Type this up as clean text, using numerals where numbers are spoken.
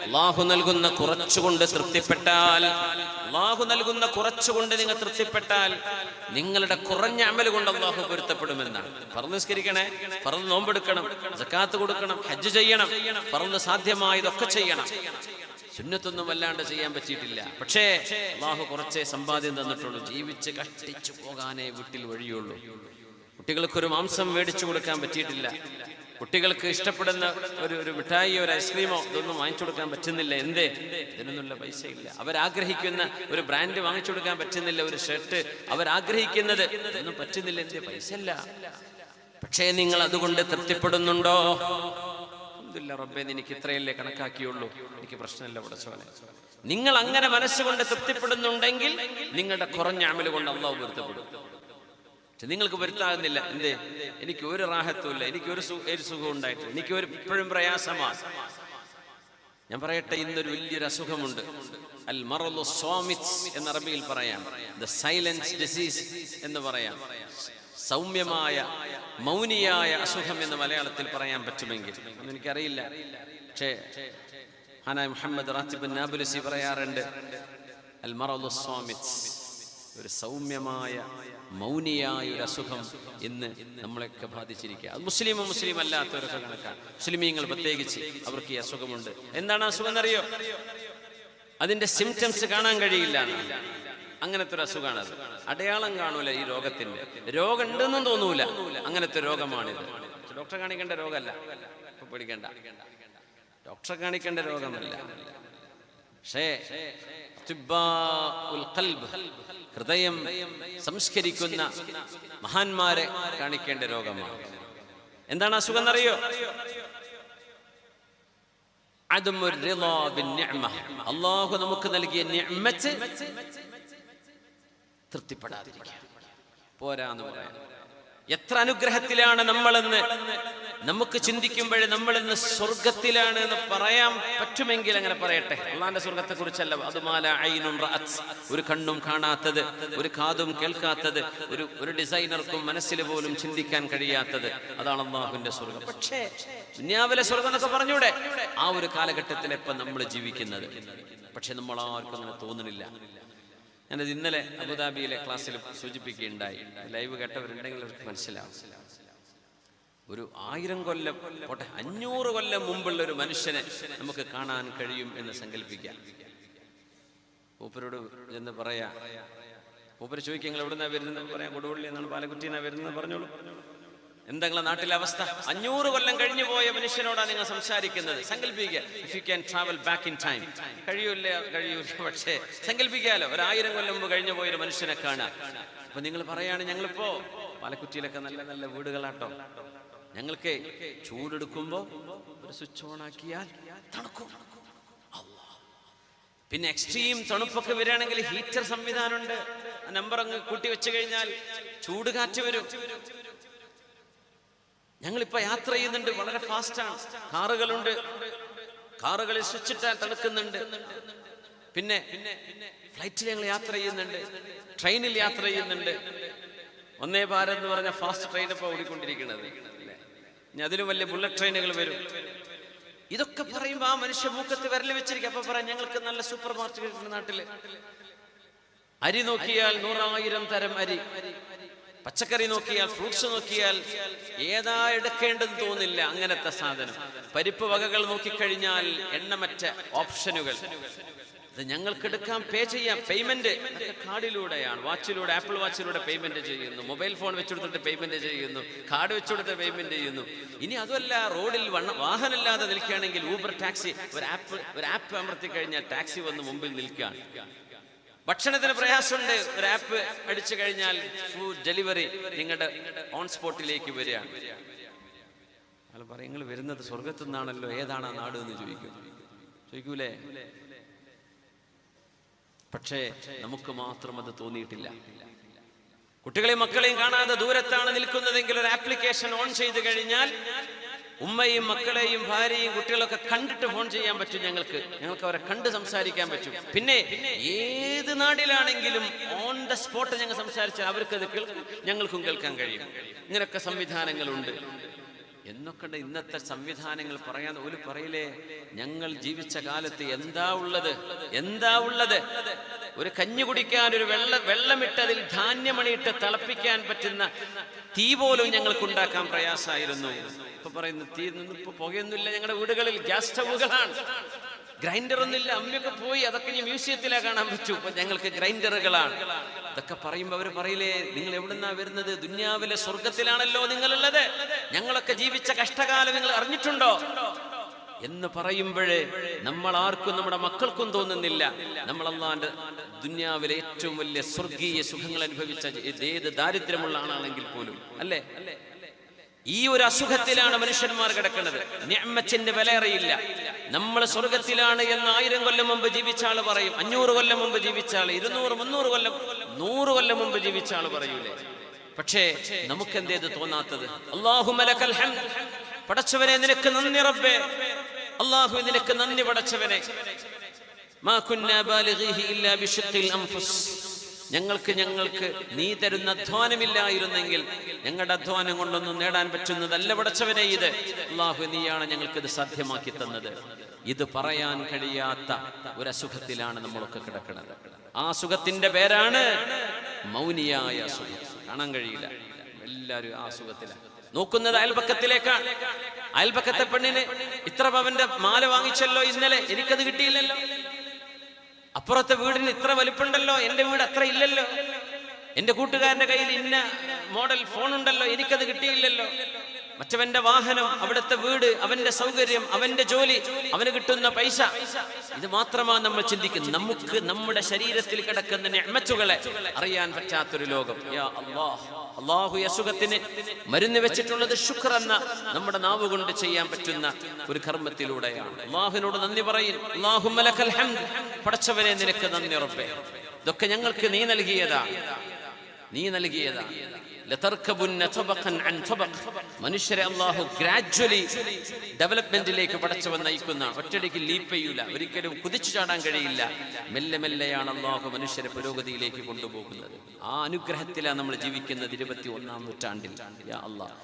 അല്ലാഹു നൽകുന്ന കുറച്ചുകൊണ്ട് തൃപ്തിപ്പെട്ടാൽ, അല്ലാഹു നൽകുന്ന കുറച്ചുകൊണ്ട് നിങ്ങൾ തൃപ്തിപ്പെട്ടാൽ നിങ്ങളുടെ കുറഞ്ഞ അമൽ കൊണ്ട് അല്ലാഹു പൊരുത്തപ്പെടുമെന്നാണ്. ഫർള് നിസ്കരിക്കണേ, ഫർള് നോമ്പെടുക്കണം, സക്കാത്ത് കൊടുക്കണം, ഹജ്ജ് ചെയ്യണം, ഫർള് സാധ്യമായതൊക്കെ ചെയ്യണം. സുന്നത്തൊന്നും വല്ലാണ്ട് ചെയ്യാൻ പറ്റിയിട്ടില്ല. പക്ഷേ അല്ലാഹു കുറച്ചേ സമ്പാദ്യം തന്നിട്ടുള്ളൂ. ജീവിച്ച് കഷ്ടിച്ചു പോകാനേ വീട്ടിൽ വഴിയുള്ളൂ. കുട്ടികൾക്കൊരു മാംസം മേടിച്ചു കൊടുക്കാൻ പറ്റിയിട്ടില്ല. കുട്ടികൾക്ക് ഇഷ്ടപ്പെടുന്ന ഒരു മിഠായിയോ ഒരു ഐസ്ക്രീമോ ഇതൊന്നും വാങ്ങിച്ചു കൊടുക്കാൻ പറ്റുന്നില്ല. എന്തേ? ഇതിനൊന്നുള്ള പൈസ ഇല്ല. അവരാഗ്രഹിക്കുന്ന ഒരു ബ്രാൻഡ് വാങ്ങിച്ചു കൊടുക്കാൻ പറ്റുന്നില്ല. ഒരു ഷർട്ട് അവരാഗ്രഹിക്കുന്നത് ഒന്നും പറ്റുന്നില്ല. എന്തേ? പൈസ ഇല്ല. പക്ഷേ നിങ്ങൾ അതുകൊണ്ട് തൃപ്തിപ്പെടുന്നുണ്ടോ? അൽഹംദുലില്ലാഹ് റബ്ബേ, എനിക്ക് ഇത്രയല്ലേ കണക്കാക്കിയുള്ളൂ, എനിക്ക് പ്രശ്നമില്ല പടച്ചോനെ. നിങ്ങൾ അങ്ങനെ മനസ്സുകൊണ്ട് തൃപ്തിപ്പെടുന്നുണ്ടെങ്കിൽ നിങ്ങളുടെ കുറഞ്ഞ അമൽ കൊണ്ട് അല്ലാഹു പൊരുത്തപ്പെടും. പക്ഷെ നിങ്ങൾക്ക് വരുത്താകുന്നില്ല. എന്തേ? എനിക്ക് ഒരു റാഹത്തുമില്ല, എനിക്ക് ഒരു സുഖം ഉണ്ടായിട്ടില്ല, എനിക്ക് ഇപ്പോഴും പ്രയാസമാണ്. ഞാൻ പറയട്ടെ, ഇന്നൊരു വലിയൊരു അസുഖമുണ്ട്. അൽ മറദു സ്വാമിത് എന്ന അറബിയിൽ പറയാം, ദ സൈലന്റ് ഡിസീസ് എന്ന് പറയാം. സൗമ്യമായ മൗനിയായ അസുഖം എന്ന് മലയാളത്തിൽ പറയാൻ പറ്റുമെങ്കിൽ ഒന്നും എനിക്കറിയില്ല. പക്ഷേ ഹാനായ മുഹമ്മദ് റാത്തിബ് നാബുലുസി പറയാറുണ്ട്, അൽ മറദു സ്വാമിത്, ഒരു സൗമ്യമായ മൗനിയായ ഒരു അസുഖം ഇന്ന് നമ്മളെയൊക്കെ ബാധിച്ചിരിക്കുക. അത് മുസ്ലിം അല്ലാത്തവരൊക്കെ കണക്കാണ്. മുസ്ലിമീങ്ങൾ പ്രത്യേകിച്ച് അവർക്ക് ഈ അസുഖമുണ്ട്. എന്താണ് അസുഖം എന്നറിയോ? അതിന്റെ സിംറ്റംസ് കാണാൻ കഴിയില്ല. അങ്ങനത്തെ ഒരു അസുഖമാണത്. അടയാളം കാണൂല ഈ രോഗത്തിന്റെ. രോഗം ഉണ്ടെന്നും തോന്നൂല. അങ്ങനത്തെ രോഗമാണിത്. ഡോക്ടറെ കാണിക്കേണ്ട രോഗമല്ല, ഇപ്പൊ പേടിക്കേണ്ട. ഡോക്ടറെ കാണിക്കേണ്ട രോഗമല്ല. പക്ഷേ ഹൃദയം സംസ്കരിക്കുന്ന മഹാന്മാരെ കാണിക്കേണ്ട രോഗമാണ്. എന്താണ് അസുഖം എന്നറിയോ? അല്ലാഹു നമുക്ക് നൽകിയ നിഅമത്ത് തൃപ്തിപ്പെടാതിരിക്കുക, പോരാന്ന് പറയാം. എത്ര അനുഗ്രഹത്തിലാണ് നമ്മളെന്ന് നമുക്ക് ചിന്തിക്കുമ്പോഴേ നമ്മളിന്ന് സ്വർഗത്തിലാണ് എന്ന് പറയാൻ പറ്റുമെങ്കിൽ അങ്ങനെ പറയട്ടെ. അള്ളാന്റെ സ്വർഗത്തെ കുറിച്ചല്ല. അതുമാല ഐനുൻ റഅത്, ഒരു കണ്ണും കാണാത്തത്, ഒരു കാതും കേൾക്കാത്തത്, ഒരു ഡിസൈനർക്കും മനസ്സിൽ പോലും ചിന്തിക്കാൻ കഴിയാത്തത്, അതാണ് അള്ളാഹുവിന്റെ സ്വർഗം. പക്ഷേ ദുനിയാവിലെ സ്വർഗം എന്നൊക്കെ പറഞ്ഞൂടെ? ആ ഒരു കാലഘട്ടത്തിലെപ്പം നമ്മൾ ജീവിക്കുന്നത്. പക്ഷെ നമ്മൾ ആർക്കും അങ്ങനെ തോന്നുന്നില്ല. ഞാനത് ഇന്നലെ അബുദാബിയിലെ ക്ലാസ്സിൽ സൂചിപ്പിക്കുകയുണ്ടായി. ലൈവ് കേട്ടവരുണ്ടെങ്കിൽ അവർക്ക് മനസ്സിലാവും. ഒരു 1000 കൊല്ലം പോട്ടെ, 500 കൊല്ലം മുമ്പുള്ള ഒരു മനുഷ്യനെ നമുക്ക് കാണാൻ കഴിയും എന്ന് സങ്കല്പിക്കാം. മൂപ്പരോട് എന്ന് പറയാ, മൂപ്പര് ചോദിക്കുക, നിങ്ങൾ എവിടെ നിന്നാണ് വരുന്നത്? പറയാം, കൊടുവള്ളി എന്നാണ്, പാലക്കുറ്റിന്നാണ് വരുന്നത്, പറഞ്ഞോളൂ. എന്താ നിങ്ങളെ നാട്ടിലെ അവസ്ഥ? 500 കൊല്ലം കഴിഞ്ഞു പോയ മനുഷ്യനോടാണ് നിങ്ങൾ സംസാരിക്കുന്നത്. സങ്കല്പിക്കുക, if you can travel back in time. കഴിയൂല. പക്ഷേ സങ്കല്പിക്കാലോ, ഒരു 1000 കൊല്ലം മുമ്പ് കഴിഞ്ഞു പോയൊരു മനുഷ്യനെ കാണാം. അപ്പൊ നിങ്ങൾ പറയാണ്, ഞങ്ങളിപ്പോ പാലക്കുറ്റിയിലൊക്കെ നല്ല നല്ല വീടുകളാട്ടോ, ഞങ്ങൾക്ക് ചൂടെടുക്കുമ്പോ ഒരു സ്വിച്ച് ഓൺ ആക്കിയാൽ തണുക്കും. പിന്നെ എക്സ്ട്രീം തണുപ്പൊക്കെ വരികയാണെങ്കിൽ ഹീറ്റർ സംവിധാനമുണ്ട്. നമ്പർ അങ്ങ് കൂട്ടി വെച്ച് കഴിഞ്ഞാൽ ചൂട് കാറ്റ് വരും. ഞങ്ങളിപ്പോ യാത്ര ചെയ്യുന്നുണ്ട്, വളരെ ഫാസ്റ്റാണ്. കാറുകളുണ്ട്, കാറുകളിൽ സ്വിച്ച് ഇട്ടാൽ തണുക്കുന്നുണ്ട്. പിന്നെ ഫ്ലൈറ്റിൽ ഞങ്ങൾ യാത്ര ചെയ്യുന്നുണ്ട്, ട്രെയിനിൽ യാത്ര ചെയ്യുന്നുണ്ട്. വന്ദേ ഭാരത് എന്ന് പറഞ്ഞ ഫാസ്റ്റ് ട്രെയിൻ ഇപ്പൊ ഓടിക്കൊണ്ടിരിക്കുന്നത്. ഇനി അതിലും വലിയ ബുള്ളറ്റ് ട്രെയിനുകൾ വരും. ഇതൊക്കെ പറയുമ്പോ ആ മനുഷ്യ മൂക്കത്ത് വിരൽ വെച്ചിരിക്കും. അപ്പൊ പറയാം, ഞങ്ങൾക്ക് നല്ല സൂപ്പർ മാർക്കറ്റ് നാട്ടില്. അരി നോക്കിയാൽ 100,000 തരം അരി, പച്ചക്കറി നോക്കിയാൽ, ഫ്രൂട്ട്സ് നോക്കിയാൽ ഏതാ എടുക്കേണ്ടെന്ന് തോന്നില്ല, അങ്ങനത്തെ സാധനം. പരിപ്പ് വകകൾ നോക്കിക്കഴിഞ്ഞാൽ എണ്ണമറ്റ ഓപ്ഷനുകൾ. ഇത് ഞങ്ങൾക്ക് എടുക്കാം, പേ ചെയ്യാം. പേയ്മെന്റ് കാർഡിലൂടെയാണ്, വാച്ചിലൂടെ, ആപ്പിൾ വാച്ചിലൂടെ പേയ്മെന്റ് ചെയ്യുന്നു, മൊബൈൽ ഫോൺ വെച്ചുകൊടുത്തിട്ട് പേയ്മെന്റ് ചെയ്യുന്നു, കാർഡ് വെച്ചുകൊടുത്ത് പേയ്മെന്റ് ചെയ്യുന്നു. ഇനി അതുമല്ല, റോഡിൽ വാഹനമില്ലാതെ നിൽക്കുകയാണെങ്കിൽ ഊബർ ടാക്സി, ഒരു ആപ്പ് അമർത്തി കഴിഞ്ഞാൽ ടാക്സി വന്ന് മുമ്പിൽ നിൽക്കുകയാണ്. ഭക്ഷണത്തിന് പ്രയാസമുണ്ട്, ഒരു ആപ്പ് അടിച്ചു കഴിഞ്ഞാൽ ഫുഡ് ഡെലിവറി നിങ്ങളുടെ ഓൺ സ്പോട്ടിലേക്ക് വരികയാണ്. അയാൾ പറയും, നിങ്ങൾ വരുന്നത് സ്വർഗത്തു നിന്നാണല്ലോ, ഏതാണ് ആ നാട് എന്ന് ചോദിക്കൂലേ? പക്ഷേ നമുക്ക് മാത്രം അത് തോന്നിയിട്ടില്ല. കുട്ടികളെയും മക്കളെയും കാണാതെ ദൂരത്താണ് നിൽക്കുന്നതെങ്കിൽ ഒരു ആപ്ലിക്കേഷൻ ഓൺ ചെയ്ത് കഴിഞ്ഞാൽ ഉമ്മയും മക്കളെയും ഭാര്യയും കുട്ടികളൊക്കെ കണ്ടിട്ട് ഫോൺ ചെയ്യാൻ പറ്റും. ഞങ്ങൾക്ക് അവരെ കണ്ട് സംസാരിക്കാൻ പറ്റും. പിന്നെ ഏത് നാട്ടിലാണെങ്കിലും ഓൺ ദ സ്പോട്ട് ഞങ്ങൾ സംസാരിച്ചാൽ അവർക്കത് കേൾക്കും, ഞങ്ങൾക്കും കേൾക്കാൻ കഴിയും. ഇങ്ങനെയൊക്കെ സംവിധാനങ്ങളുണ്ട്. എന്നൊക്കെ ഇന്നത്തെ സംവിധാനങ്ങൾ പറയാൻ ഒരു പറയില്ലേ, ഞങ്ങൾ ജീവിച്ച കാലത്ത് എന്താ ഉള്ളത് ഒരു കഞ്ഞി കുടിക്കാൻ ഒരു വെള്ളമിട്ട് അതിൽ ധാന്യമണിയിട്ട് തിളപ്പിക്കാൻ പറ്റുന്ന തീ പോലും ഞങ്ങൾക്ക് ഉണ്ടാക്കാൻ പ്രയാസമായിരുന്നു. ഇപ്പൊ പറയുന്നു തീ ഇപ്പൊ പുകയൊന്നുമില്ല, ഞങ്ങളുടെ വീടുകളിൽ ഗ്യാസ് സ്റ്റൗകളാണ്, ഗ്രൈൻഡർ ഒന്നുമില്ല, അമ്മയൊക്കെ പോയി, അതൊക്കെ ഇനി മ്യൂസിയത്തിലാ കാണാൻ പറ്റൂ, ഇപ്പൊ ഞങ്ങൾക്ക് ഗ്രൈൻഡറുകളാണ്. ഇതൊക്കെ പറയുമ്പോ അവര് പറയില്ലേ, നിങ്ങൾ എവിടുന്നാ വരുന്നത്, ദുന്യാവിലെ സ്വർഗത്തിലാണല്ലോ നിങ്ങളുള്ളത്, ഞങ്ങളൊക്കെ ജീവിച്ച കഷ്ടകാലം നിങ്ങൾ അറിഞ്ഞിട്ടുണ്ടോ എന്ന് പറയുമ്പോഴേ നമ്മൾ ആർക്കും നമ്മുടെ മക്കൾക്കും തോന്നുന്നില്ല നമ്മൾ അള്ളാന്റെ ദുന്യാവിലെ ഏറ്റവും വലിയ സ്വർഗീയ സുഖങ്ങൾ അനുഭവിച്ച ഏത് ദാരിദ്ര്യമുള്ള ആളാണെങ്കിൽ പോലും അല്ലേ. ഈ ഒരു അസുഖത്തിലാണ് മനുഷ്യന്മാർ കിടക്കുന്നത്. നിഅമത്തിന്റെ വില അറിയില്ല. നമ്മൾ സ്വർഗത്തിലാണ് എന്ന് 1000 കൊല്ലം മുമ്പ് ജീവിച്ച ആള് പറയും, 500 കൊല്ലം മുമ്പ് ജീവിച്ച ആള്, 200 300 കൊല്ലം 100 കൊല്ലം മുമ്പ് ജീവിച്ച ആള് പറയൂലേ. പക്ഷേ നമുക്ക് എന്തേത് തോന്നാത്തത്? അല്ലാഹുമ്മ ലക്കൽ ഹംദ്, പടച്ചവനെ നിനക്ക് നന്ദി റബ്ബേ, അല്ലാഹു നിനക്ക് നന്ദി പടച്ചവനെ. മാ കുന്നാ ബാലിഗീഹി ഇല്ലാ ബിശഖിൽ അൻഫുസ്, ഞങ്ങൾക്ക് നീ തരുന്ന അധ്വാനമില്ലായിരുന്നെങ്കിൽ ഞങ്ങളുടെ അധ്വാനം കൊണ്ടൊന്നും നേടാൻ പറ്റുന്നതല്ല പടച്ചവനെ ഇത്. അല്ലാഹു നീയാണ് ഞങ്ങൾക്കിത് സാധ്യമാക്കി തന്നത്. ഇത് പറയാൻ കഴിയാത്ത ഒരു അസുഖത്തിലാണ് നമ്മളൊക്കെ കിടക്കുന്നത്. ആ അസുഖത്തിന്റെ പേരാണ് മൗനിയായ അസുഖം. കാണാൻ കഴിയില്ല, എല്ലാവരും ആ അസുഖത്തിലാണ് നോക്കുന്നത്. അയൽപക്കത്തിലേക്കാണ്. അയൽപക്കത്തെ പെണ്ണിന് ഇത്ര പവന്റെ മാല വാങ്ങിച്ചല്ലോ ഇന്നലെ, എനിക്കത് കിട്ടിയില്ലല്ലോ. അപ്പുറത്തെ വീടിന് ഇത്ര വലിപ്പുണ്ടല്ലോ, എന്റെ വീട് അത്ര ഇല്ലല്ലോ. എന്റെ കൂട്ടുകാരന്റെ കയ്യിൽ ഇന്ന മോഡൽ ഫോൺ ഉണ്ടല്ലോ, എനിക്കത് കിട്ടിയില്ലല്ലോ. മറ്റവന്റെ വാഹനം, അവിടുത്തെ വീട്, അവന്റെ സൗകര്യം, അവന്റെ ജോലി, അവന് കിട്ടുന്ന പൈസ, ഇത് മാത്രമാണ് നമ്മൾ ചിന്തിക്കുന്നത്. നമുക്ക് നമ്മുടെ ശരീരത്തിൽ കിടക്കുന്ന നിഅമത്തുകളെ അറിയാൻ പറ്റാത്തൊരു ലോകം. യാ അല്ലാഹ്, അല്ലാഹു ഈ അസുഖത്തിന് മരുന്ന് വെച്ചിട്ടുള്ളത് ശുക്ർ എന്ന നമ്മുടെ നാവ് കൊണ്ട് ചെയ്യാൻ പറ്റുന്ന ഒരു കർമ്മത്തിലൂടെയാണ്. അല്ലാഹുവിനോട് നന്ദി പറയും. അല്ലാഹുമ്മ ലക്കൽ ഹംദ്, പടച്ചവനെ നിനക്ക് നന്ദി റബ്ബേ, ഇതൊക്കെ ഞങ്ങൾക്ക് നീ നൽകിയതാണ്. മനുഷ്യരെ അല്ലാഹു ഗ്രാജ്വലി ഡെവലപ്മെന്റിലേക്ക് പടച്ചവൻ നയിക്കുന്ന, ഒറ്റയടിക്ക് ലീപ്പ് ചെയ്യൂല, ഒരിക്കലും കുതിച്ചു ചാടാൻ കഴിയില്ല. മെല്ലെ മെല്ലെയാണ് അല്ലാഹു മനുഷ്യരെ പുരോഗതിയിലേക്ക് കൊണ്ടുപോകുന്നത്. ആ അനുഗ്രഹത്തിലാണ് നമ്മൾ ജീവിക്കുന്നത് 21-ാം നൂറ്റാണ്ടിൽ. യാ അല്ലാഹ്.